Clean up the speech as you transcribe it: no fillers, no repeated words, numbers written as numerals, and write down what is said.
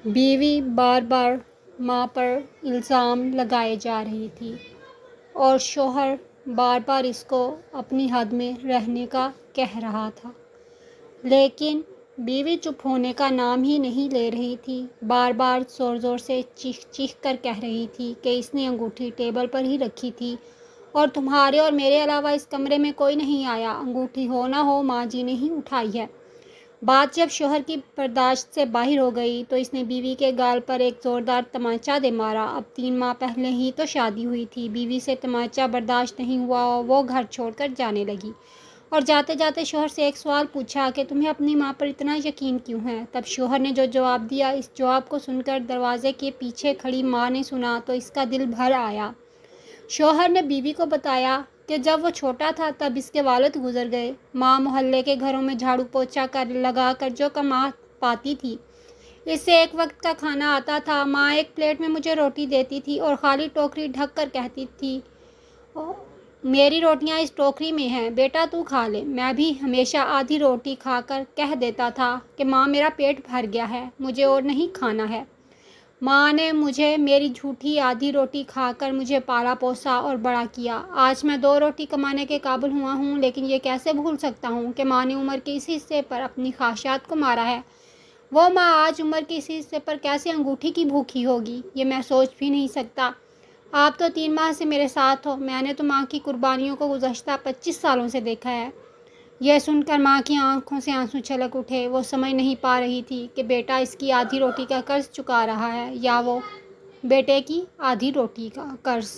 بیوی بار بار ماں پر الزام لگائے جا رہی تھی اور شوہر بار بار اس کو اپنی حد میں رہنے کا کہہ رہا تھا، لیکن بیوی چپ ہونے کا نام ہی نہیں لے رہی تھی۔ بار بار زور زور سے چیخ چیخ کر کہہ رہی تھی کہ اس نے انگوٹھی ٹیبل پر ہی رکھی تھی اور تمہارے اور میرے علاوہ اس کمرے میں کوئی نہیں آیا، انگوٹھی ہو نہ ہو ماں جی نے ہی اٹھائی ہے۔ بات جب شوہر کی برداشت سے باہر ہو گئی تو اس نے بیوی کے گال پر ایک زوردار تمانچہ دے مارا۔ اب 3 ماہ پہلے ہی تو شادی ہوئی تھی، بیوی سے تمانچہ برداشت نہیں ہوا اور وہ گھر چھوڑ کر جانے لگی اور جاتے جاتے شوہر سے ایک سوال پوچھا کہ تمہیں اپنی ماں پر اتنا یقین کیوں ہے؟ تب شوہر نے جو جواب دیا، اس جواب کو سن کر دروازے کے پیچھے کھڑی ماں نے سنا تو اس کا دل بھر آیا۔ شوہر نے بیوی کو بتایا کہ جب وہ چھوٹا تھا تب اس کے والد گزر گئے۔ ماں محلے کے گھروں میں جھاڑو پوچھا لگا کر جو کما پاتی تھی، اس سے ایک وقت کا کھانا آتا تھا۔ ماں ایک پلیٹ میں مجھے روٹی دیتی تھی اور خالی ٹوکری ڈھک کر کہتی تھی، میری روٹیاں اس ٹوکری میں ہیں، بیٹا تو کھا لے۔ میں بھی ہمیشہ آدھی روٹی کھا کر کہہ دیتا تھا کہ ماں میرا پیٹ بھر گیا ہے، مجھے اور نہیں کھانا ہے۔ ماں نے مجھے میری جھوٹی آدھی روٹی کھا کر مجھے پالا پوسا اور بڑا کیا۔ آج میں 2 روٹی کمانے کے قابل ہوا ہوں، لیکن یہ کیسے بھول سکتا ہوں کہ ماں نے عمر کے اس حصے پر اپنی خواہشات کو مارا ہے۔ وہ ماں آج عمر کے اس حصے پر کیسے انگوٹھی کی بھوکی ہوگی، یہ میں سوچ بھی نہیں سکتا۔ آپ تو 3 ماہ سے میرے ساتھ ہو، میں نے تو ماں کی قربانیوں کو گزشتہ 25 سالوں سے دیکھا ہے۔ یہ سن کر ماں کی آنکھوں سے آنسو چھلک اٹھے۔ وہ سمجھ نہیں پا رہی تھی کہ بیٹا اس کی آدھی روٹی کا قرض چکا رہا ہے یا وہ بیٹے کی آدھی روٹی کا قرض۔